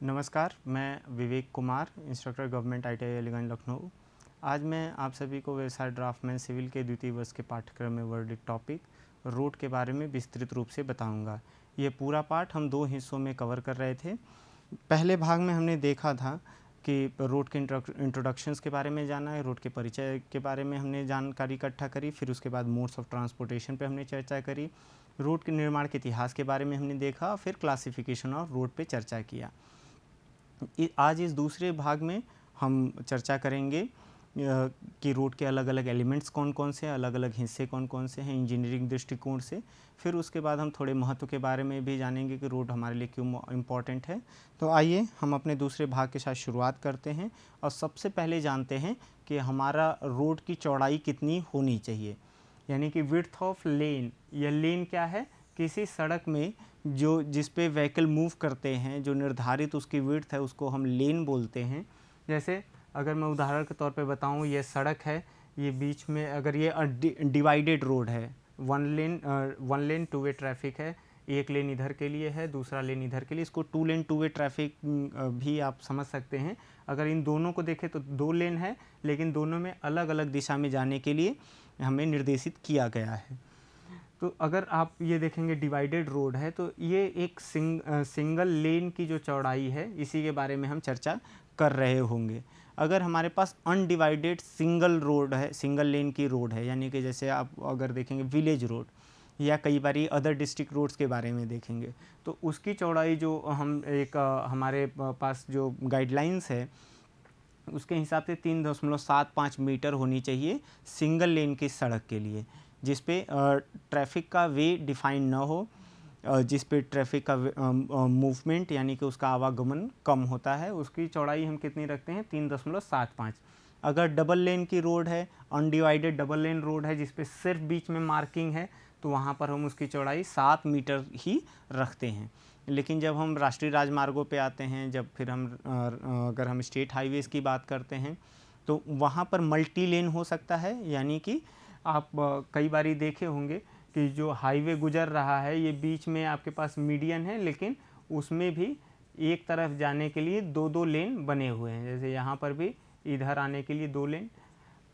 नमस्कार, मैं Vivek Kumar, instructor government ITI Aliganj Lucknow. आज मैं आप सभी को व्यवसाय ड्राफ्टमैन सिविल के द्वितीय वर्ष के पाठ्यक्रम में वर्णित टॉपिक रोड के बारे में विस्तृत रूप से बताऊंगा। ये पूरा पाठ हम 2 हिस्सों में कवर कर रहे थे। पहले भाग में हमने देखा था कि रोड के इंट्रोडक्शंस के बारे में जाना है, रोड के परिचय के बारे में हमने जानकारी इकट्ठा करी, फिर उसके बाद मोड्स ऑफ ट्रांसपोर्टेशन पे हमने चर्चा करी, रोड के निर्माण के इतिहास के बारे में हमने देखा, फिर क्लासिफिकेशन ऑफ रोड पे चर्चा किया। आज इस दूसरे भाग में हम चर्चा करेंगे कि रोड के अलग अलग एलिमेंट्स कौन कौन से हैं, अलग अलग हिस्से कौन कौन से हैं इंजीनियरिंग दृष्टिकोण से। फिर उसके बाद हम थोड़े महत्व के बारे में भी जानेंगे कि रोड हमारे लिए क्यों इम्पॉर्टेंट है। तो आइए हम अपने दूसरे भाग के साथ शुरुआत करते हैं और सबसे पहले जानते हैं कि हमारा रोड की चौड़ाई कितनी होनी चाहिए, यानी कि विड्थ ऑफ लेन। यह लेन क्या है? किसी सड़क में जो जिस पे व्हीकल मूव करते हैं, जो निर्धारित उसकी विड्थ है, उसको हम लेन बोलते हैं। जैसे अगर मैं उदाहरण के तौर पे बताऊं, ये सड़क है, ये बीच में अगर ये डिवाइडेड रोड है, वन लेन टू वे ट्रैफिक है, एक लेन इधर के लिए है, दूसरा लेन इधर के लिए, इसको two lane two way traffic भी आप समझ सकते हैं। अगर इन दोनों को देखें तो 2 लेन है, लेकिन दोनों में अलग अलग दिशा में जाने के लिए हमें निर्देशित किया गया है। तो अगर आप ये देखेंगे डिवाइडेड रोड है, तो ये एक सिंगल लेन की जो चौड़ाई है, इसी के बारे में हम चर्चा कर रहे होंगे। अगर हमारे पास अनडिवाइडेड सिंगल रोड है, सिंगल लेन की रोड है, यानी कि जैसे आप अगर देखेंगे विलेज रोड या कई बारी अदर डिस्ट्रिक्ट रोड्स के बारे में देखेंगे, तो उसकी चौड़ाई जो हम एक हमारे पास जो गाइडलाइंस है उसके हिसाब से 3.75 मीटर होनी चाहिए सिंगल लेन की सड़क के लिए, जिस पे ट्रैफिक का वे डिफाइन ना हो, जिस पे ट्रैफिक का मूवमेंट यानी कि उसका आवागमन कम होता है, उसकी चौड़ाई हम कितनी रखते हैं? 3.75। अगर डबल लेन की रोड है, अनडिवाइडेड डबल लेन रोड है, जिस पे सिर्फ बीच में मार्किंग है, तो वहाँ पर हम उसकी चौड़ाई 7 मीटर ही रखते हैं। लेकिन जब हम राष्ट्रीय राजमार्गों पे आते हैं, जब फिर हम अगर हम स्टेट हाईवेज़ की बात करते हैं, तो वहाँ पर मल्टी लेन हो सकता है। यानी कि आप कई बारी देखे होंगे कि जो हाईवे गुजर रहा है, ये बीच में आपके पास मीडियन है, लेकिन उसमें भी एक तरफ जाने के लिए 2-2 लेन बने हुए हैं। जैसे यहाँ पर भी इधर आने के लिए 2 लेन।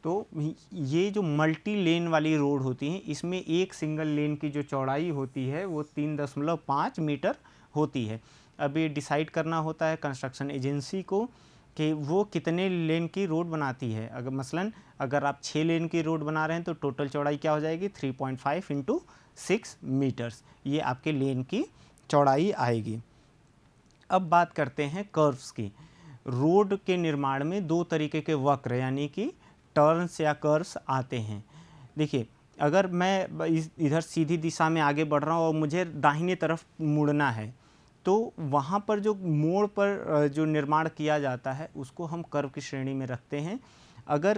तो ये जो मल्टी लेन वाली रोड होती हैं, इसमें एक सिंगल लेन की जो चौड़ाई होती है वो 3.5 मीटर होती है। अब ये डिसाइड करना होता है कंस्ट्रक्शन एजेंसी को कि वो कितने लेन की रोड बनाती है। अगर मसलन अगर आप 6 लेन की रोड बना रहे हैं, तो टोटल चौड़ाई क्या हो जाएगी? 3.5 इंटू 6 मीटर्स, ये आपके लेन की चौड़ाई आएगी। अब बात करते हैं कर्व्स की। रोड के निर्माण में 2 तरीके के वक्र यानी कि टर्न्स या कर्व्स आते हैं। देखिए, अगर मैं इधर सीधी दिशा में आगे बढ़ रहा हूँ और मुझे दाहिने तरफ मुड़ना है, तो वहाँ पर जो मोड़ पर जो निर्माण किया जाता है उसको हम कर्व की श्रेणी में रखते हैं। अगर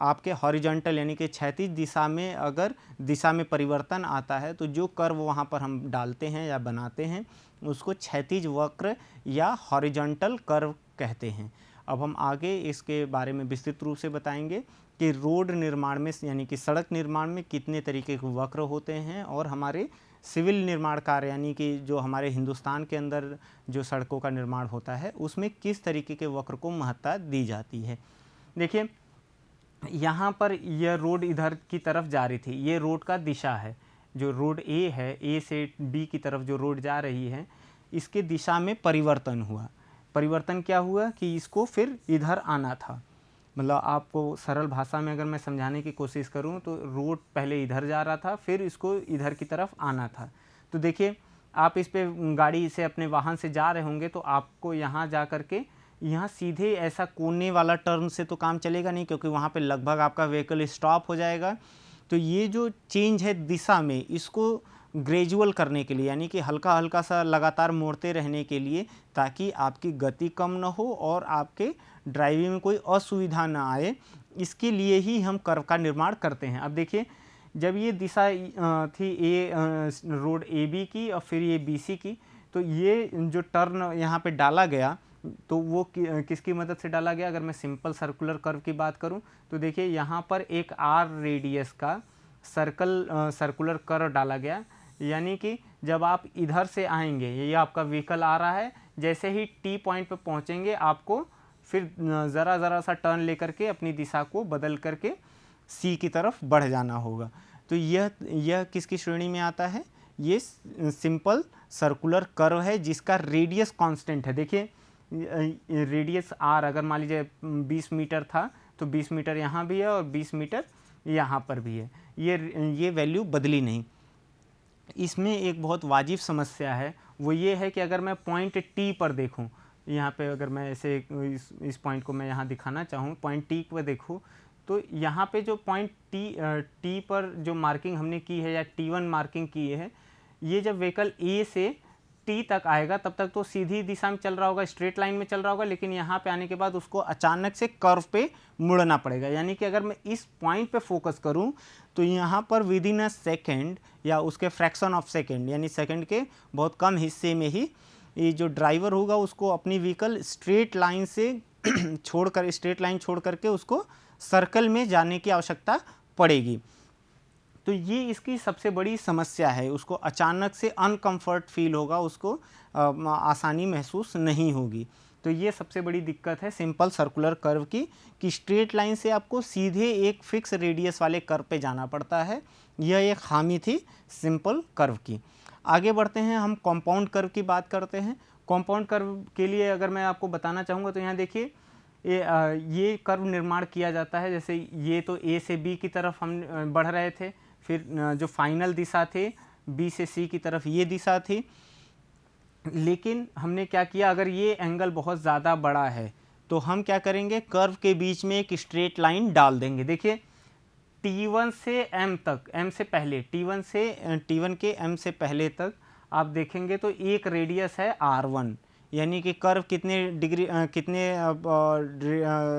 आपके हॉरिजॉन्टल यानी कि क्षैतिज दिशा में अगर दिशा में परिवर्तन आता है, तो जो कर्व वहाँ पर हम डालते हैं या बनाते हैं उसको क्षैतिज वक्र या हॉरिजॉन्टल कर्व कहते हैं। अब हम आगे इसके बारे में विस्तृत रूप से बताएंगे कि रोड निर्माण में यानी कि सड़क निर्माण में कितने तरीके के वक्र होते हैं, और हमारे सिविल निर्माण कार्य यानी कि जो हमारे हिंदुस्तान के अंदर जो सड़कों का निर्माण होता है उसमें किस तरीके के वक्र को महत्ता दी जाती है। देखिए, यहाँ पर यह रोड इधर की तरफ जा रही थी, ये रोड का दिशा है। जो रोड ए है, ए से बी की तरफ जो रोड जा रही है, इसके दिशा में परिवर्तन हुआ। परिवर्तन क्या हुआ कि इसको फिर इधर आना था। मतलब आपको सरल भाषा में अगर मैं समझाने की कोशिश करूं, तो रोड पहले इधर जा रहा था, फिर इसको इधर की तरफ आना था। तो देखिए, आप इस पे गाड़ी से अपने वाहन से जा रहे होंगे, तो आपको यहाँ जा कर के यहाँ सीधे ऐसा कोने वाला टर्न से तो काम चलेगा नहीं, क्योंकि वहाँ पे लगभग आपका व्हीकल स्टॉप हो जाएगा। तो ये जो चेंज है दिशा में, इसको ग्रेजुअल करने के लिए यानी कि हल्का हल्का सा लगातार मोड़ते रहने के लिए, ताकि आपकी गति कम ना हो और आपके ड्राइविंग में कोई असुविधा ना आए, इसके लिए ही हम कर्व का निर्माण करते हैं। अब देखिए, जब ये दिशा थी रोड ए बी की और फिर ये बी सी की, तो ये जो टर्न यहाँ पे डाला गया, तो वो किसकी मदद से डाला गया? अगर मैं सिंपल सर्कुलर कर्व की बात करूं, तो देखिए यहाँ पर एक आर रेडियस का सर्कुलर कर्व डाला गया। यानी कि जब आप इधर से आएंगे, ये आपका व्हीकल आ रहा है, जैसे ही टी पॉइंट पे पहुंचेंगे आपको फिर ज़रा सा टर्न लेकर के अपनी दिशा को बदल करके सी की तरफ बढ़ जाना होगा। तो यह किसकी श्रेणी में आता है? ये सिंपल सर्कुलर कर्व है जिसका रेडियस कांस्टेंट है। देखिए रेडियस आर अगर मान लीजिए 20 मीटर था तो 20 मीटर यहाँ भी है और 20 मीटर यहाँ पर भी है, ये वैल्यू बदली नहीं। इसमें एक बहुत वाजिब समस्या है, वो ये है कि अगर मैं पॉइंट टी पर देखूं, यहाँ पे अगर मैं ऐसे इस पॉइंट को मैं यहाँ दिखाना चाहूँ, पॉइंट टी पर देखूँ तो यहाँ पे जो पॉइंट टी पर जो मार्किंग हमने की है या T1 मार्किंग की है, ये जब व्हीकल ए से टी तक आएगा तब तक तो सीधी दिशा में चल रहा होगा, स्ट्रेट लाइन में चल रहा होगा, लेकिन यहाँ पे आने के बाद उसको अचानक से कर्व पे मुड़ना पड़ेगा। यानी कि अगर मैं इस पॉइंट पे फोकस करूँ तो यहाँ पर विद इन अ सेकेंड या उसके फ्रैक्शन ऑफ सेकेंड यानी सेकेंड के बहुत कम हिस्से में ही ये जो ड्राइवर होगा उसको अपनी व्हीकल स्ट्रेट लाइन से स्ट्रेट लाइन छोड़ करके उसको सर्कल में जाने की आवश्यकता पड़ेगी। तो ये इसकी सबसे बड़ी समस्या है, उसको अचानक से अनकंफर्ट फील होगा, उसको आसानी महसूस नहीं होगी। तो ये सबसे बड़ी दिक्कत है सिंपल सर्कुलर कर्व की, कि स्ट्रेट लाइन से आपको सीधे एक फिक्स रेडियस वाले कर्व पे जाना पड़ता है। यह एक खामी थी सिंपल कर्व की। आगे बढ़ते हैं, हम कंपाउंड कर्व की बात करते हैं। कंपाउंड कर्व के लिए अगर मैं आपको बताना चाहूँगा तो यहाँ देखिए ये कर्व निर्माण किया जाता है। जैसे ये तो ए से बी की तरफ हम बढ़ रहे थे, फिर जो फाइनल दिशा थे बी से सी की तरफ ये दिशा थी, लेकिन हमने क्या किया, अगर ये एंगल बहुत ज़्यादा बड़ा है तो हम क्या करेंगे, कर्व के बीच में एक स्ट्रेट लाइन डाल देंगे। देखिए T1 से M तक, M से पहले T1 के M से पहले तक आप देखेंगे तो एक रेडियस है R1, यानी कि कर्व कितने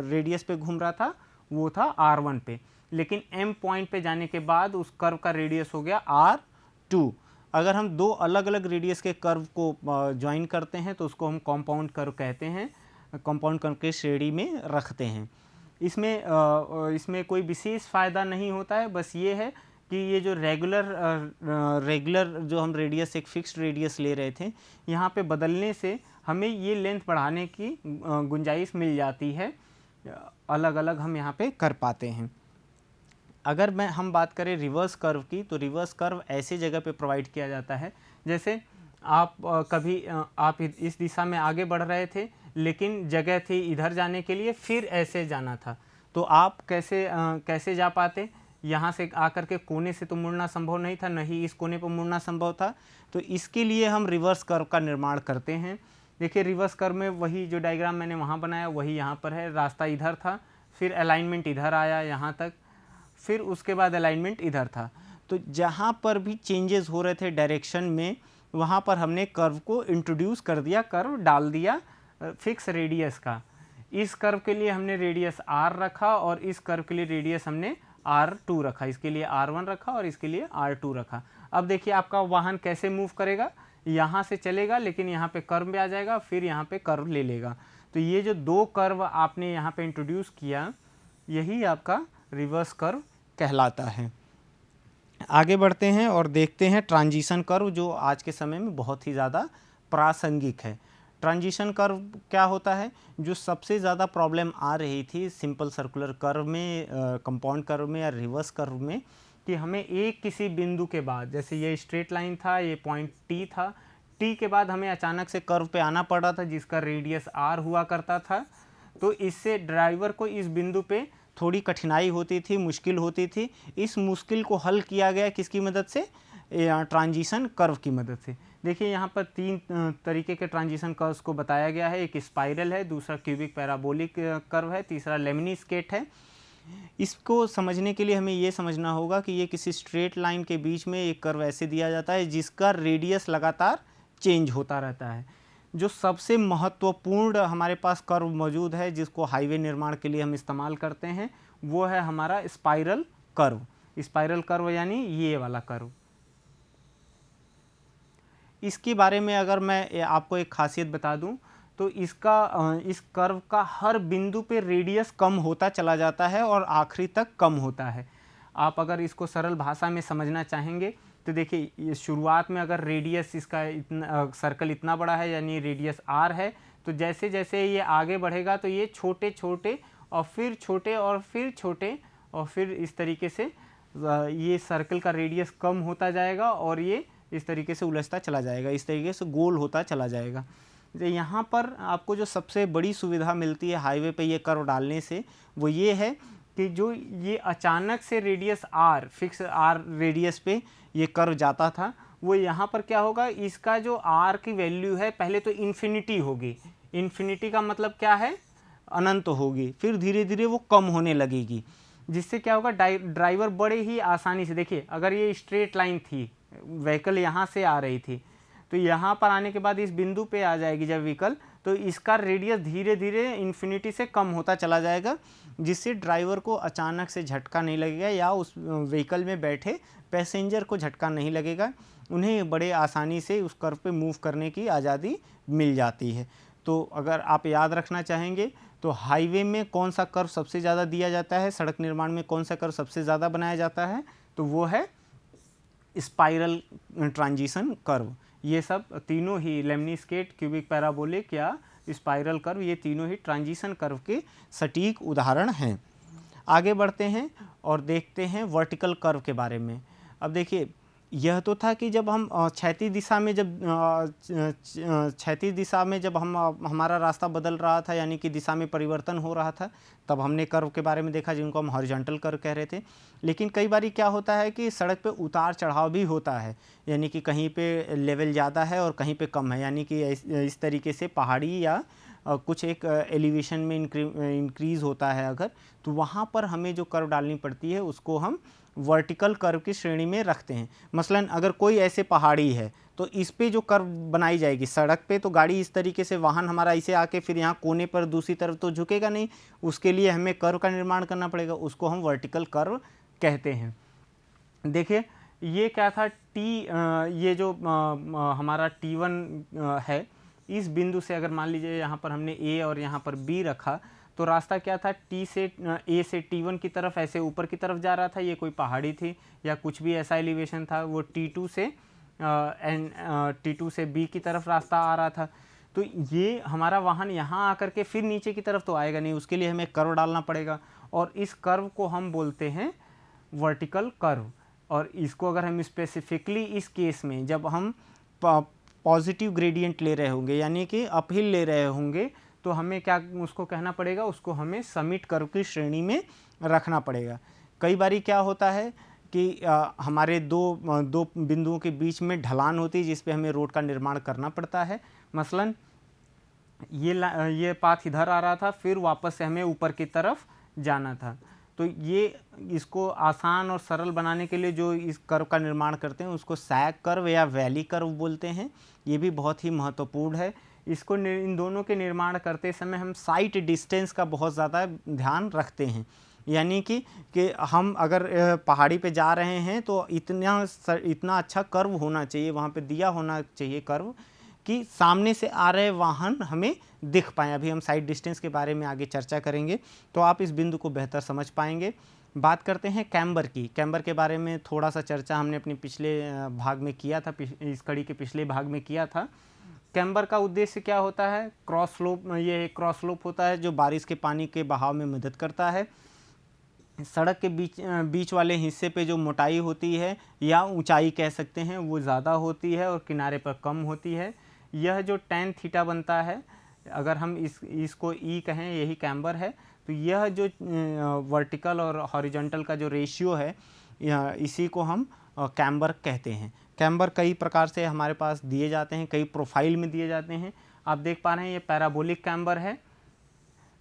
रेडियस पे घूम रहा था, वो था R1 पे। लेकिन M पॉइंट पे जाने के बाद उस कर्व का रेडियस हो गया R2। अगर हम दो अलग अलग रेडियस के कर्व को ज्वाइन करते हैं तो उसको हम कंपाउंड कर्व कहते हैं, कंपाउंड कर्व के श्रेणी में रखते हैं। इसमें कोई विशेष फ़ायदा नहीं होता है, बस ये है कि ये जो रेगुलर जो हम रेडियस एक फिक्स्ड रेडियस ले रहे थे, यहाँ पे बदलने से हमें ये लेंथ बढ़ाने की गुंजाइश मिल जाती है, अलग अलग हम यहाँ पे कर पाते हैं। अगर हम बात करें रिवर्स कर्व की, तो रिवर्स कर्व ऐसी जगह पे प्रोवाइड किया जाता है जैसे आप आप इस दिशा में आगे बढ़ रहे थे लेकिन जगह थी इधर जाने के लिए, फिर ऐसे जाना था, तो आप कैसे जा पाते? यहाँ से आकर के कोने से तो मुड़ना संभव नहीं था, नहीं इस कोने पर मुड़ना संभव था, तो इसके लिए हम रिवर्स कर्व का निर्माण करते हैं। देखिए रिवर्स कर्व में वही जो डायग्राम मैंने वहाँ बनाया वही यहाँ पर है, रास्ता इधर था, फिर अलाइनमेंट इधर आया यहाँ तक, फिर उसके बाद अलाइनमेंट इधर था। तो जहाँ पर भी चेंजेस हो रहे थे डायरेक्शन में, वहाँ पर हमने कर्व को इंट्रोड्यूस कर दिया, कर्व डाल दिया फिक्स रेडियस का। इस कर्व के लिए हमने रेडियस R रखा और इस कर्व के लिए रेडियस हमने R2 रखा, इसके लिए R1 रखा और इसके लिए R2 रखा। अब देखिए आपका वाहन कैसे मूव करेगा, यहाँ से चलेगा लेकिन यहाँ पे कर्व में आ जाएगा, फिर यहाँ पे कर्व ले लेगा। तो ये जो दो कर्व आपने यहाँ पे इंट्रोड्यूस किया, यही आपका रिवर्स कर्व कहलाता है। आगे बढ़ते हैं और देखते हैं ट्रांजिशन कर्व, जो आज के समय में बहुत ही ज़्यादा प्रासंगिक है। ट्रांजिशन कर्व क्या होता है? जो सबसे ज़्यादा प्रॉब्लम आ रही थी सिंपल सर्कुलर कर्व में, कंपाउंड कर्व में या रिवर्स कर्व में, कि हमें एक किसी बिंदु के बाद, जैसे ये स्ट्रेट लाइन था, ये पॉइंट T था, T के बाद हमें अचानक से कर्व पे आना पड़ा था जिसका रेडियस R हुआ करता था। तो इससे ड्राइवर को इस बिंदु पे थोड़ी कठिनाई होती थी, मुश्किल होती थी। इस मुश्किल को हल किया गया किसकी मदद से? ट्रांजिशन कर्व की मदद से। देखिए यहाँ पर तीन तरीके के ट्रांजिशन कर्व्स को बताया गया है। एक स्पाइरल है, दूसरा क्यूबिक पैराबोलिक कर्व है, तीसरा लेमिनिस्केट है। इसको समझने के लिए हमें ये समझना होगा कि ये किसी स्ट्रेट लाइन के बीच में एक कर्व ऐसे दिया जाता है जिसका रेडियस लगातार चेंज होता रहता है। जो सबसे महत्वपूर्ण हमारे पास कर्व मौजूद है जिसको हाईवे निर्माण के लिए हम इस्तेमाल करते हैं, वो है हमारा स्पाइरल कर्व। स्पाइरल कर्व यानी ये वाला कर्व। इसके बारे में अगर मैं आपको एक खासियत बता दूं तो इस कर्व का हर बिंदु पे रेडियस कम होता चला जाता है और आखिरी तक कम होता है। आप अगर इसको सरल भाषा में समझना चाहेंगे तो देखिए ये शुरुआत में अगर रेडियस इसका इतना सर्कल इतना बड़ा है यानी रेडियस r है, तो जैसे जैसे ये आगे बढ़ेगा तो ये छोटे छोटे और फिर छोटे और फिर छोटे और फिर इस तरीके से ये सर्कल का रेडियस कम होता जाएगा और ये इस तरीके से उलझता चला जाएगा, इस तरीके से गोल होता चला जाएगा। यहाँ पर आपको जो सबसे बड़ी सुविधा मिलती है हाईवे पे ये कर्व डालने से, वो ये है कि जो ये अचानक से radius r fix r radius पे ये कर्व जाता था, वो यहाँ पर क्या होगा, इसका जो r की वैल्यू है पहले तो इन्फिनिटी होगी। इन्फिनिटी का मतलब क्या है, अनंत होगी, फिर धीरे धीरे वो कम होने लगेगी, जिससे क्या होगा ड्राइवर बड़े ही आसानी से, देखिए अगर ये स्ट्रेट लाइन थी, व्हीकल यहाँ से आ रही थी, तो यहाँ पर आने के बाद इस बिंदु पे आ जाएगी जब व्हीकल, तो इसका रेडियस धीरे धीरे इन्फिनिटी से कम होता चला जाएगा, जिससे ड्राइवर को अचानक से झटका नहीं लगेगा या उस व्हीकल में बैठे पैसेंजर को झटका नहीं लगेगा। उन्हें बड़े आसानी से उस कर्व पे मूव करने की आज़ादी मिल जाती है। तो अगर आप याद रखना चाहेंगे तो हाईवे में कौन सा कर्व सबसे ज़्यादा दिया जाता है, सड़क निर्माण में कौन सा कर्व सबसे ज़्यादा बनाया जाता है, तो वो है स्पाइरल ट्रांजिशन कर्व। ये सब तीनों ही लेमनिस्केट, क्यूबिक पैराबोलिक या स्पाइरल कर्व, ये तीनों ही ट्रांजिशन कर्व के सटीक उदाहरण हैं। आगे बढ़ते हैं और देखते हैं वर्टिकल कर्व के बारे में। अब देखिए यह तो था कि जब हम क्षैतिज दिशा में जब हम हमारा रास्ता बदल रहा था, यानी कि दिशा में परिवर्तन हो रहा था, तब हमने कर्व के बारे में देखा जिनको हम हॉरिजॉन्टल कर्व कह रहे थे। लेकिन कई बारी क्या होता है कि सड़क पे उतार चढ़ाव भी होता है, यानी कि कहीं पे लेवल ज़्यादा है और कहीं पे कम है, यानी कि इस तरीके से पहाड़ी या कुछ एक एलिवेशन में इंक्रीज़ होता है अगर, तो वहाँ पर हमें जो कर्व डालनी पड़ती है उसको हम वर्टिकल कर्व की श्रेणी में रखते हैं। मसलन अगर कोई ऐसे पहाड़ी है तो इस पे जो कर्व बनाई जाएगी, सड़क पे तो गाड़ी इस तरीके से, वाहन हमारा इसे आके फिर यहाँ कोने पर दूसरी तरफ तो झुकेगा नहीं, उसके लिए हमें कर्व का निर्माण करना पड़ेगा, उसको हम वर्टिकल कर्व कहते हैं। देखिए ये क्या था, ये जो हमारा T1 है, इस बिंदु से अगर मान लीजिए यहाँ पर हमने A और यहाँ पर B रखा, तो रास्ता क्या था, A से T1 की तरफ ऐसे ऊपर की तरफ जा रहा था, ये कोई पहाड़ी थी या कुछ भी ऐसा एलिवेशन था, वो T2 से B की तरफ रास्ता आ रहा था। तो ये हमारा वाहन यहाँ आकर के फिर नीचे की तरफ तो आएगा नहीं, उसके लिए हमें कर्व डालना पड़ेगा, और इस कर्व को हम बोलते हैं वर्टिकल कर्व। और इसको अगर हम स्पेसिफिकली इस केस में जब हम पॉजिटिव ग्रेडियंट ले रहे होंगे, यानी कि अपहिल ले रहे होंगे, तो हमें क्या उसको कहना पड़ेगा, उसको हमें समिट कर्व की श्रेणी में रखना पड़ेगा। कई बारी क्या होता है कि हमारे दो बिंदुओं के बीच में ढलान होती है जिस पे हमें रोड का निर्माण करना पड़ता है। मसलन ये पाथ इधर आ रहा था, फिर वापस से हमें ऊपर की तरफ जाना था, तो ये इसको आसान और सरल बनाने के लिए जो इस कर्व का निर्माण करते हैं उसको सैग कर्व या वैली कर्व बोलते हैं। ये भी बहुत ही महत्वपूर्ण है। इसको इन दोनों के निर्माण करते समय हम साइट डिस्टेंस का बहुत ज़्यादा ध्यान रखते हैं, यानी कि हम अगर पहाड़ी पे जा रहे हैं तो इतना अच्छा कर्व होना चाहिए, वहाँ पे दिया होना चाहिए कर्व कि सामने से आ रहे वाहन हमें दिख पाएँ। अभी हम साइड डिस्टेंस के बारे में आगे चर्चा करेंगे तो आप इस बिंदु को बेहतर समझ पाएंगे। बात करते हैं कैम्बर की। कैम्बर के बारे में थोड़ा सा चर्चा हमने अपने पिछले भाग में किया था, इस कड़ी के पिछले भाग में किया था। कैम्बर का उद्देश्य क्या होता है, क्रॉस स्लोप, ये क्रॉस स्लोप होता है जो बारिश के पानी के बहाव में मदद करता है। सड़क के बीच वाले हिस्से पे जो मोटाई होती है या ऊंचाई कह सकते हैं वो ज़्यादा होती है और किनारे पर कम होती है। यह जो tan थीटा बनता है, अगर हम इसको ई कहें, यही कैम्बर है। तो यह जो वर्टिकल और हॉरिजॉन्टल का जो रेशियो है, इसी को हम कैम्बर कहते हैं। कैम्बर कई प्रकार से हमारे पास दिए जाते हैं, कई प्रोफाइल में दिए जाते हैं। आप देख पा रहे हैं ये पैराबोलिक कैम्बर है,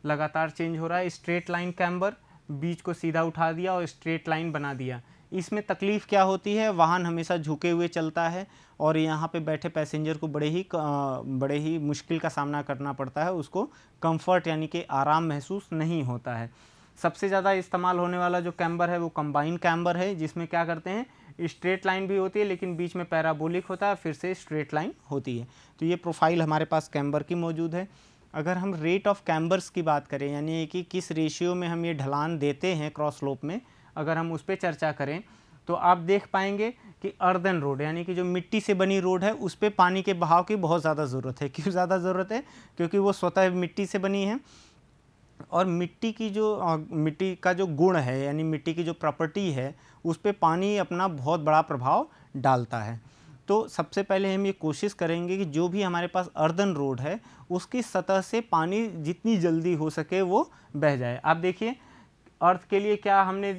लगातार चेंज हो रहा है। स्ट्रेट लाइन कैम्बर, बीच को सीधा उठा दिया और स्ट्रेट लाइन बना दिया। इसमें तकलीफ़ क्या होती है, वाहन हमेशा झुके हुए चलता है और यहाँ पे बैठे पैसेंजर को बड़े ही मुश्किल का सामना करना पड़ता है, उसको कंफर्ट यानी कि आराम महसूस नहीं होता है। सबसे ज़्यादा इस्तेमाल होने वाला जो कैम्बर है वो कंबाइन कैम्बर है, जिसमें क्या करते हैं, स्ट्रेट लाइन भी होती है लेकिन बीच में पैराबोलिक होता है, फिर से स्ट्रेट लाइन होती है। तो ये प्रोफाइल हमारे पास कैम्बर की मौजूद है। अगर हम रेट ऑफ कैम्बर्स की बात करें, यानी कि किस रेशियो में हम ये ढलान देते हैं क्रॉस स्लोप में, अगर हम उस पर चर्चा करें तो आप देख पाएंगे कि अर्दन रोड यानी कि जो मिट्टी से बनी रोड है उस पर पानी के बहाव की बहुत ज़्यादा ज़रूरत है। क्यों ज़्यादा ज़रूरत है? क्योंकि वो स्वतः मिट्टी से बनी है और मिट्टी की जो मिट्टी का जो गुण है यानी मिट्टी की जो प्रॉपर्टी है उस पर पानी अपना बहुत बड़ा प्रभाव डालता है। तो सबसे पहले हम ये कोशिश करेंगे कि जो भी हमारे पास अर्दन रोड है उसकी सतह से पानी जितनी जल्दी हो सके वो बह जाए। आप देखिए अर्थ के लिए क्या हमने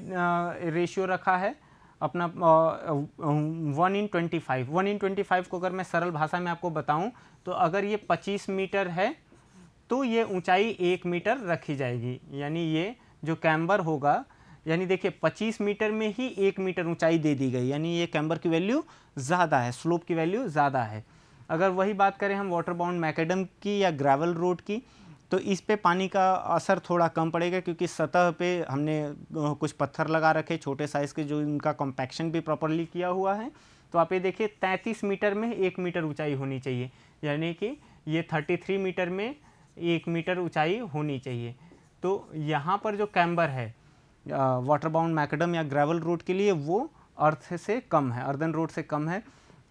रेशियो रखा है अपना 1/25। 1/25 को अगर मैं सरल भाषा में आपको बताऊं तो अगर ये 25 मीटर है तो ये ऊंचाई 1 मीटर रखी जाएगी। यानी ये जो कैम्बर होगा, यानी देखिए 25 मीटर में ही 1 मीटर ऊंचाई दे दी गई, यानी ये कैम्बर की वैल्यू ज़्यादा है, स्लोप की वैल्यू ज़्यादा है। अगर वही बात करें हम वाटर बाउंड मैकेडम की या ग्रेवल रोड की, तो इस पे पानी का असर थोड़ा कम पड़ेगा क्योंकि सतह पे हमने कुछ पत्थर लगा रखे छोटे साइज़ के, जो इनका कॉम्पैक्शन भी प्रॉपरली किया हुआ है। तो आप ये देखिए 33 मीटर में 1 मीटर ऊंचाई होनी चाहिए, यानी कि ये 33 मीटर में 1 मीटर ऊंचाई होनी चाहिए। तो यहाँ पर जो कैम्बर है वाटर बाउंड मैकेडम या ग्रेवल रोड के लिए वो अर्थ से कम है, अर्दन रोड से कम है।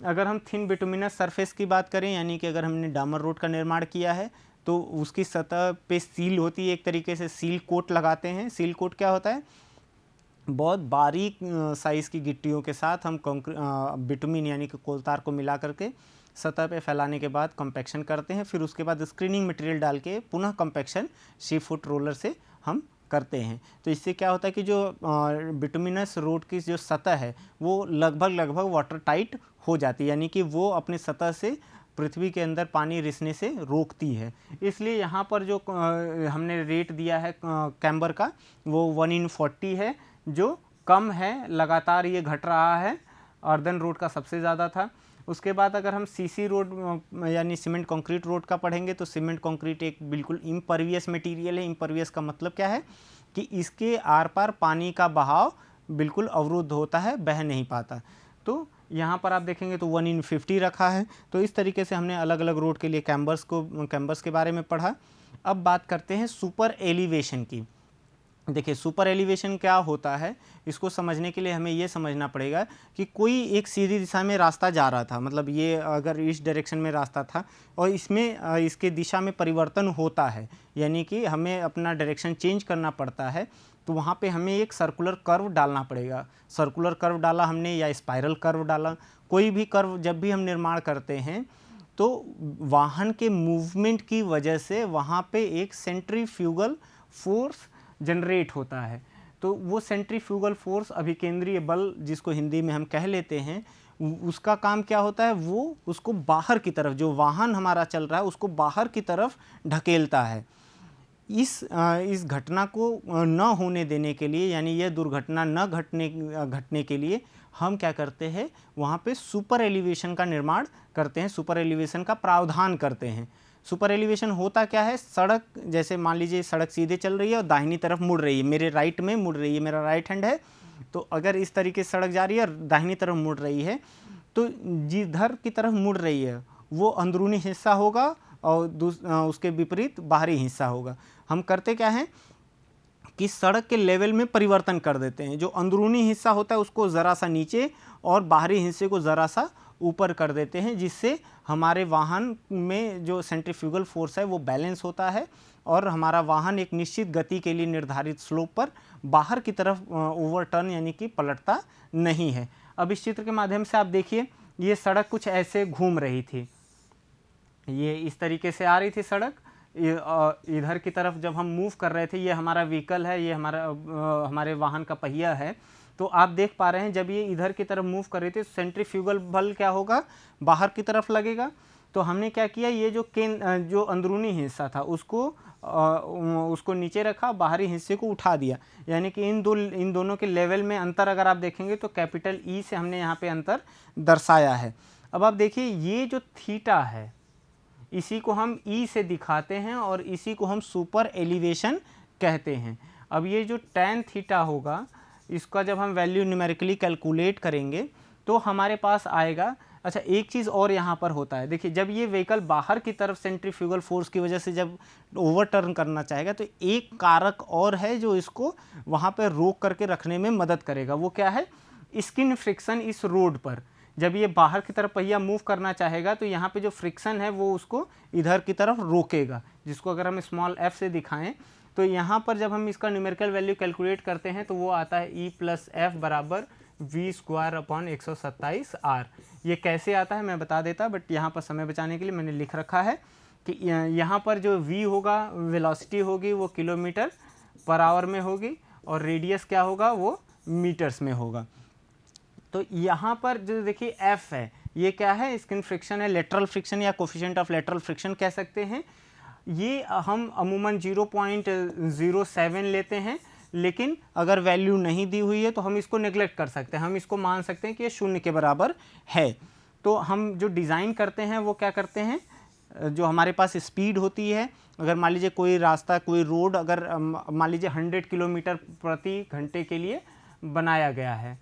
अगर हम थिन बिटुमिनस सरफेस की बात करें, यानी कि अगर हमने डामर रोड का निर्माण किया है तो उसकी सतह पे सील होती है, एक तरीके से सील कोट लगाते हैं। सील कोट क्या होता है? बहुत बारीक साइज़ की गिट्टियों के साथ हम बिटुमिन यानी कि कोलतार को मिला करके सतह पे फैलाने के बाद कंपैक्शन करते हैं, फिर उसके बाद स्क्रीनिंग मटेरियल डाल के पुनः कंपैक्शन शीफुट रोलर से हम करते हैं। तो इससे क्या होता है कि जो बिटुमिनस रोड की जो सतह है वो लगभग वाटर टाइट हो जाती है, यानी कि वो अपनी सतह से पृथ्वी के अंदर पानी रिसने से रोकती है। इसलिए यहाँ पर जो हमने रेट दिया है कैम्बर का वो 1/40 है, जो कम है, लगातार ये घट रहा है। अर्दन रोड का सबसे ज़्यादा था। उसके बाद अगर हम सीसी रोड यानी सीमेंट कंक्रीट रोड का पढ़ेंगे तो सीमेंट कंक्रीट एक बिल्कुल इम्परवियस मटेरियल है। इम्परवियस का मतलब क्या है कि इसके आर पार पानी का बहाव बिल्कुल अवरुद्ध होता है, बह नहीं पाता। तो यहाँ पर आप देखेंगे तो 1/50 रखा है। तो इस तरीके से हमने अलग अलग रोड के लिए कैम्बर्स के बारे में पढ़ा। अब बात करते हैं सुपर एलिवेशन की। देखिए सुपर एलिवेशन क्या होता है, इसको समझने के लिए हमें ये समझना पड़ेगा कि कोई एक सीधी दिशा में रास्ता जा रहा था, मतलब ये अगर इस डायरेक्शन में रास्ता था और इसमें इसके दिशा में परिवर्तन होता है, यानी कि हमें अपना डायरेक्शन चेंज करना पड़ता है, तो वहाँ पे हमें एक सर्कुलर कर्व डालना पड़ेगा। सर्कुलर कर्व डाला हमने या स्पाइरल कर्व डाला, कोई भी कर्व जब भी हम निर्माण करते हैं तो वाहन के मूवमेंट की वजह से वहाँ पे एक सेंट्रीफ्यूगल फोर्स जनरेट होता है। तो वो सेंट्रीफ्यूगल फोर्स, अभिकेंद्रीय बल जिसको हिंदी में हम कह लेते हैं, उसका काम क्या होता है, वो उसको बाहर की तरफ, जो वाहन हमारा चल रहा है उसको बाहर की तरफ ढकेलता है। इस घटना को न होने देने के लिए, यानी यह दुर्घटना न घटने के लिए हम क्या करते हैं, वहाँ पे सुपर एलिवेशन का निर्माण करते हैं, सुपर एलिवेशन का प्रावधान करते हैं। सुपर एलिवेशन होता क्या है, सड़क जैसे मान लीजिए सड़क सीधे चल रही है और दाहिनी तरफ मुड़ रही है, मेरे राइट में मुड़ रही है, मेरा राइट हैंड है, तो अगर इस तरीके से सड़क जा रही है और दाहिनी तरफ मुड़ रही है तो जिधर की तरफ मुड़ रही है वो अंदरूनी हिस्सा होगा और उसके विपरीत बाहरी हिस्सा होगा। हम करते क्या हैं कि सड़क के लेवल में परिवर्तन कर देते हैं, जो अंदरूनी हिस्सा होता है उसको ज़रा सा नीचे और बाहरी हिस्से को ज़रा सा ऊपर कर देते हैं, जिससे हमारे वाहन में जो सेंट्रीफ्यूगल फोर्स है वो बैलेंस होता है और हमारा वाहन एक निश्चित गति के लिए निर्धारित स्लोप पर बाहर की तरफ ओवरटर्न यानी कि पलटता नहीं है। अब इस चित्र के माध्यम से आप देखिए, ये सड़क कुछ ऐसे घूम रही थी, ये इस तरीके से आ रही थी सड़क, इधर की तरफ जब हम मूव कर रहे थे, ये हमारा व्हीकल है, ये हमारे वाहन का पहिया है, तो आप देख पा रहे हैं जब ये इधर की तरफ मूव कर रही थी सेंट्रीफ्यूगल बल क्या होगा, बाहर की तरफ लगेगा। तो हमने क्या किया, ये जो अंदरूनी हिस्सा था उसको नीचे रखा, बाहरी हिस्से को उठा दिया, यानी कि इन दोनों के लेवल में अंतर अगर आप देखेंगे तो कैपिटल ई से हमने यहाँ पे अंतर दर्शाया है। अब आप देखिए ये जो थीटा है इसी को हम ई से दिखाते हैं और इसी को हम सुपर एलिवेशन कहते हैं। अब ये जो tan थीटा होगा इसका जब हम वैल्यू न्यूमेरिकली कैलकुलेट करेंगे तो हमारे पास आएगा। अच्छा, एक चीज़ और यहाँ पर होता है, देखिए जब ये व्हीकल बाहर की तरफ सेंट्रीफ्यूगल फोर्स की वजह से जब ओवरटर्न करना चाहेगा तो एक कारक और है जो इसको वहाँ पर रोक करके रखने में मदद करेगा। वो क्या है, स्किन फ्रिक्शन इस रोड पर, जब ये बाहर की तरफ पहिया मूव करना चाहेगा तो यहाँ पे जो फ्रिक्शन है वो उसको इधर की तरफ रोकेगा, जिसको अगर हम स्मॉल f से दिखाएं तो यहाँ पर जब हम इसका न्यूमेरिकल वैल्यू कैलकुलेट करते हैं तो वो आता है E + F बराबर v²/127r। ये कैसे आता है मैं बता देता, बट यहाँ पर समय बचाने के लिए मैंने लिख रखा है कि यहाँ पर जो v होगा, वेलोसिटी होगी वो km/h में होगी और रेडियस क्या होगा वो मीटर्स में होगा। तो यहाँ पर जो देखिए F है, ये क्या है, स्किन फ्रिक्शन है, लेटरल फ्रिक्शन या कोफिशिएंट ऑफ लेटरल फ्रिक्शन कह सकते हैं। ये हम अमूमन 0.07 लेते हैं, लेकिन अगर वैल्यू नहीं दी हुई है तो हम इसको नेग्लेक्ट कर सकते हैं, हम इसको मान सकते हैं कि ये 0 के बराबर है। तो हम जो डिज़ाइन करते हैं वो क्या करते हैं, जो हमारे पास स्पीड होती है, अगर मान लीजिए कोई रास्ता, कोई रोड अगर मान लीजिए 100 किलोमीटर प्रति घंटे के लिए बनाया गया है,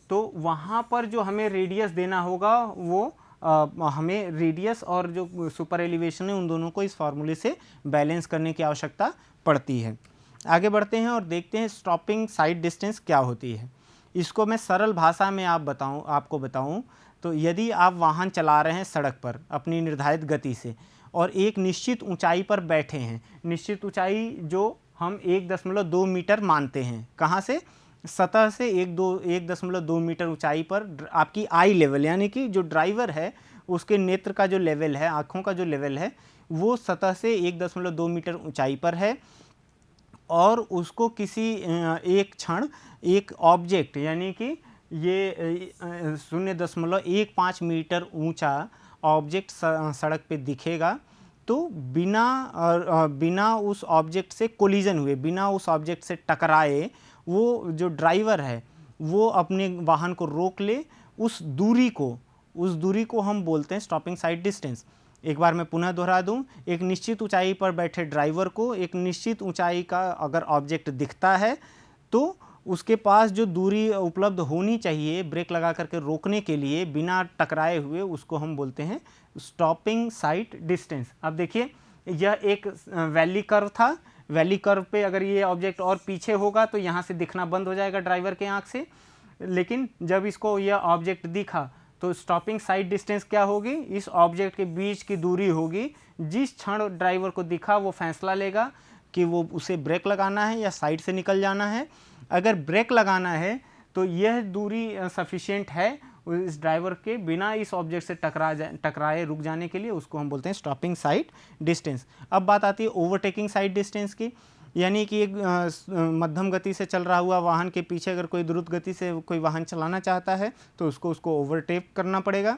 तो वहाँ पर जो हमें रेडियस देना होगा वो हमें रेडियस और जो सुपर एलिवेशन है उन दोनों को इस फार्मूले से बैलेंस करने की आवश्यकता पड़ती है। आगे बढ़ते हैं और देखते हैं स्टॉपिंग साइड डिस्टेंस क्या होती है। इसको मैं सरल भाषा में आपको बताऊं तो यदि आप वाहन चला रहे हैं सड़क पर अपनी निर्धारित गति से और एक निश्चित ऊंचाई पर बैठे हैं, निश्चित ऊंचाई जो हम 1.2 मीटर मानते हैं, कहाँ से, सतह से 1.2 मीटर ऊंचाई पर आपकी आई लेवल यानी कि जो ड्राइवर है उसके नेत्र का जो लेवल है, आँखों का जो लेवल है वो सतह से 1.2 मीटर ऊंचाई पर है और उसको किसी एक क्षण एक ऑब्जेक्ट यानी कि ये 0.15 मीटर ऊंचा ऑब्जेक्ट सड़क पे दिखेगा, तो बिना उस ऑब्जेक्ट से कोलिजन हुए, बिना उस ऑब्जेक्ट से टकराए वो जो ड्राइवर है वो अपने वाहन को रोक ले, उस दूरी को हम बोलते हैं स्टॉपिंग साइड डिस्टेंस। एक बार मैं पुनः दोहरा दूं, एक निश्चित ऊंचाई पर बैठे ड्राइवर को एक निश्चित ऊंचाई का अगर ऑब्जेक्ट दिखता है तो उसके पास जो दूरी उपलब्ध होनी चाहिए ब्रेक लगा करके रोकने के लिए बिना टकराए हुए, उसको हम बोलते हैं स्टॉपिंग साइड डिस्टेंस। अब देखिए यह एक वैली कर्व था, वैली कर्व पे अगर ये ऑब्जेक्ट और पीछे होगा तो यहाँ से दिखना बंद हो जाएगा ड्राइवर के आँख से, लेकिन जब इसको यह ऑब्जेक्ट दिखा तो स्टॉपिंग साइड डिस्टेंस क्या होगी, इस ऑब्जेक्ट के बीच की दूरी होगी। जिस क्षण ड्राइवर को दिखा वो फैसला लेगा कि वो उसे ब्रेक लगाना है या साइड से निकल जाना है। अगर ब्रेक लगाना है तो यह दूरी सफिशिएंट है इस ड्राइवर के बिना इस ऑब्जेक्ट से टकराए रुक जाने के लिए, उसको हम बोलते हैं स्टॉपिंग साइड डिस्टेंस। अब बात आती है ओवरटेकिंग साइड डिस्टेंस की, यानी कि एक मध्यम गति से चल रहा हुआ वाहन के पीछे अगर कोई द्रुत गति से कोई वाहन चलाना चाहता है तो उसको ओवरटेक करना पड़ेगा।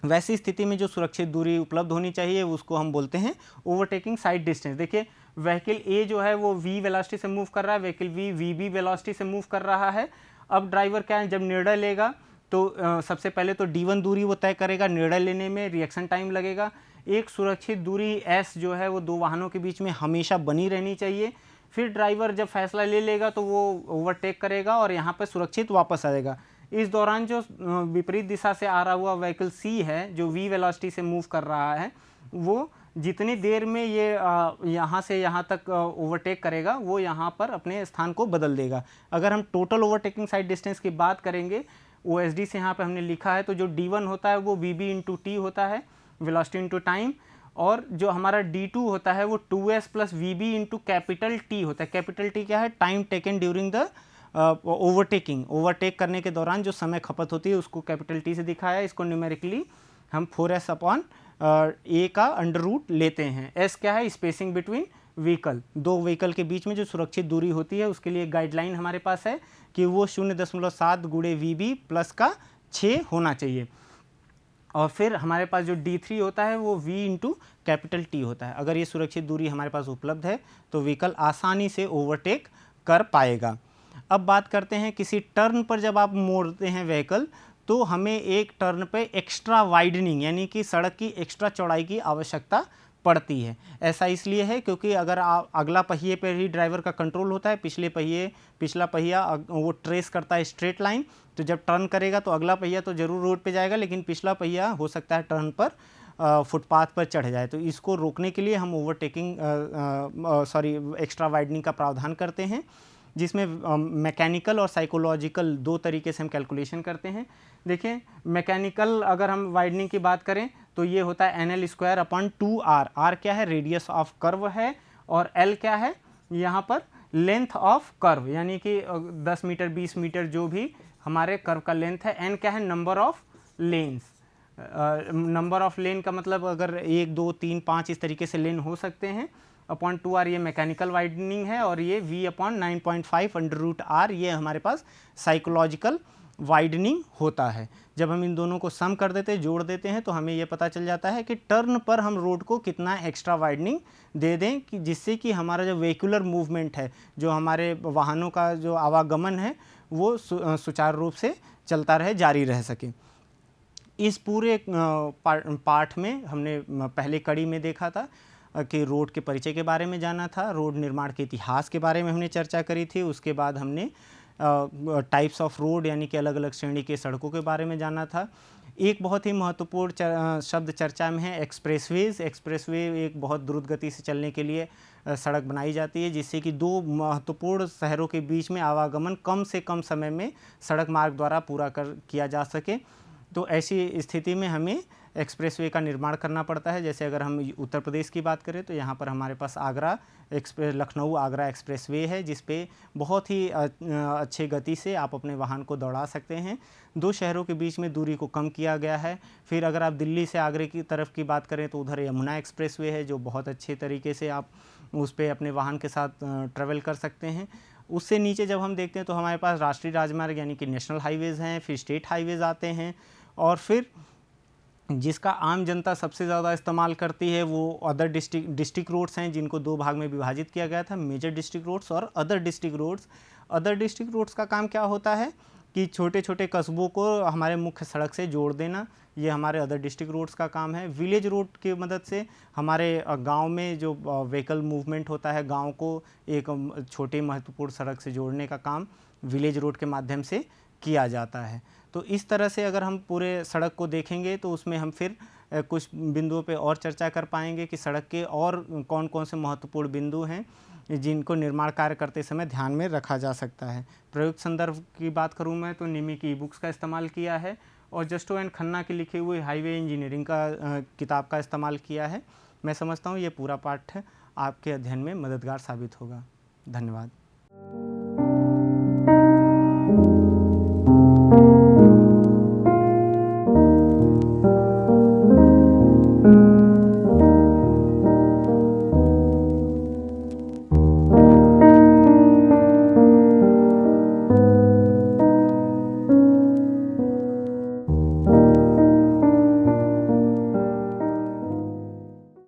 वैसी स्थिति में जो सुरक्षित दूरी उपलब्ध होनी चाहिए उसको हम बोलते हैं ओवरटेकिंग साइड डिस्टेंस। देखिए व्हीकल ए जो है वो v वेलोसिटी से मूव कर रहा है, व्हीकल बी vb वेलोसिटी से मूव कर रहा है। अब ड्राइवर क्या है, जब निर्णय लेगा तो सबसे पहले तो d1 दूरी वो तय करेगा, निर्णय लेने में रिएक्शन टाइम लगेगा। एक सुरक्षित दूरी s जो है वो दो वाहनों के बीच में हमेशा बनी रहनी चाहिए। फिर ड्राइवर जब फैसला ले लेगा तो वो ओवरटेक करेगा और यहाँ पर सुरक्षित वापस आएगा। इस दौरान जो विपरीत दिशा से आ रहा हुआ व्हीकल सी है जो v वेलोसिटी से मूव कर रहा है, वो जितनी देर में ये यहाँ से यहाँ तक ओवरटेक करेगा वो यहाँ पर अपने स्थान को बदल देगा। अगर हम टोटल ओवरटेकिंग साइड डिस्टेंस की बात करेंगे, OSD से यहाँ पे हमने लिखा है, तो जो d1 होता है वो vb इंटू टी होता है, वेलोसिटी इंटू टाइम, और जो हमारा d2 होता है वो 2s plus vb into capital T होता है। कैपिटल टी क्या है, time taken during the overtake करने के दौरान जो समय खपत होती है उसको कैपिटल टी से दिखाया। इसको न्यूमेरिकली हम 4s अपॉन ए का अंडर रूट लेते हैं। एस क्या है, स्पेसिंग बिटवीन व्हीकल, दो व्हीकल के बीच में जो सुरक्षित दूरी होती है उसके लिए गाइडलाइन हमारे पास है कि वो 0.7 गुणे VB प्लस का 6 होना चाहिए। और फिर हमारे पास जो D3 होता है वो V इंटू कैपिटल टी होता है। अगर ये सुरक्षित दूरी हमारे पास उपलब्ध है तो व्हीकल आसानी से ओवरटेक कर पाएगा। अब बात करते हैं किसी टर्न पर जब आप मोड़ते हैं व्हीकल तो हमें एक टर्न पे एक्स्ट्रा वाइडनिंग यानी कि सड़क की एक्स्ट्रा चौड़ाई की आवश्यकता पड़ती है। ऐसा इसलिए है क्योंकि अगर आप अगला पहिए पर ही ड्राइवर का कंट्रोल होता है, पिछला पहिया वो ट्रेस करता है स्ट्रेट लाइन, तो जब टर्न करेगा तो अगला पहिया तो जरूर रोड पे जाएगा लेकिन पिछला पहिया हो सकता है टर्न पर फुटपाथ पर चढ़ जाए। तो इसको रोकने के लिए हम एक्स्ट्रा वाइडनिंग का प्रावधान करते हैं। जिसमें मैकेनिकल और साइकोलॉजिकल दो तरीके से हम कैलकुलेशन करते हैं। देखिए मैकेनिकल अगर हम वाइडनिंग की बात करें तो ये होता है NL² अपॉन 2R। R क्या है, रेडियस ऑफ कर्व है, और L क्या है, यहाँ पर लेंथ ऑफ कर्व, यानी कि 10 मीटर 20 मीटर जो भी हमारे कर्व का लेंथ है। N क्या है, number of lanes. Number of lane का मतलब अगर 1 2 3 5 इस तरीके से लेन हो सकते हैं, अपॉन 2R ये मैकेनिकल वाइडनिंग है, और ये V अपॉन 9.5 √R ये हमारे पास साइकोलॉजिकल वाइडनिंग होता है। जब हम इन दोनों को सम कर देते हैं, जोड़ देते हैं, तो हमें ये पता चल जाता है कि टर्न पर हम रोड को कितना एक्स्ट्रा वाइडनिंग दे दें कि जिससे कि हमारा जो वेहिकुलर मूवमेंट है, जो हमारे वाहनों का जो आवागमन है, वो सुचारू रूप से चलता रहे, जारी रह सके। इस पूरे पाठ में हमने पहले कड़ी में देखा था कि रोड के परिचय के बारे में जाना था, रोड निर्माण के इतिहास के बारे में हमने चर्चा करी थी। उसके बाद हमने टाइप्स ऑफ रोड यानी कि अलग अलग श्रेणी के सड़कों के बारे में जाना था। एक बहुत ही महत्वपूर्ण शब्द चर्चा में है एक्सप्रेसवेज। एक्सप्रेसवे एक बहुत द्रुत गति से चलने के लिए सड़क बनाई जाती है, जिससे कि दो महत्वपूर्ण शहरों के बीच में आवागमन कम से कम समय में सड़क मार्ग द्वारा पूरा किया जा सके। तो ऐसी स्थिति में हमें एक्सप्रेसवे का निर्माण करना पड़ता है। जैसे अगर हम उत्तर प्रदेश की बात करें तो यहाँ पर हमारे पास लखनऊ आगरा एक्सप्रेसवे है, जिस पे बहुत ही अच्छे गति से आप अपने वाहन को दौड़ा सकते हैं। दो शहरों के बीच में दूरी को कम किया गया है। फिर अगर आप दिल्ली से आगरे की तरफ की बात करें तो उधर यमुना एक्सप्रेसवे है, जो बहुत अच्छे तरीके से आप उस पर अपने वाहन के साथ ट्रेवल कर सकते हैं। उससे नीचे जब हम देखते हैं तो हमारे पास राष्ट्रीय राजमार्ग यानी कि नेशनल हाईवेज़ हैं, फिर स्टेट हाईवेज़ आते हैं, और फिर जिसका आम जनता सबसे ज़्यादा इस्तेमाल करती है वो अदर डिस्ट्रिक्ट रोड्स हैं, जिनको दो भाग में विभाजित किया गया था, मेजर डिस्ट्रिक्ट रोड्स और other district roads. Other district roads का काम क्या होता है कि छोटे छोटे कस्बों को हमारे मुख्य सड़क से जोड़ देना, ये हमारे अदर डिस्ट्रिक्ट रोड्स का काम है। विलेज रोड की मदद से हमारे गांव में जो व्हीकल मूवमेंट होता है, गांव को एक छोटी महत्वपूर्ण सड़क से जोड़ने का काम विलेज रोड के माध्यम से किया जाता है। तो इस तरह से अगर हम पूरे सड़क को देखेंगे तो उसमें हम फिर कुछ बिंदुओं पे और चर्चा कर पाएंगे कि सड़क के और कौन कौन से महत्वपूर्ण बिंदु हैं जिनको निर्माण कार्य करते समय ध्यान में रखा जा सकता है। प्रयुक्त संदर्भ की बात करूं मैं तो निमी की बुक्स का इस्तेमाल किया है, और जस्टो एंड खन्ना की लिखी हुई हाईवे इंजीनियरिंग का किताब का इस्तेमाल किया है। मैं समझता हूँ ये पूरा पाठ आपके अध्ययन में मददगार साबित होगा। धन्यवाद।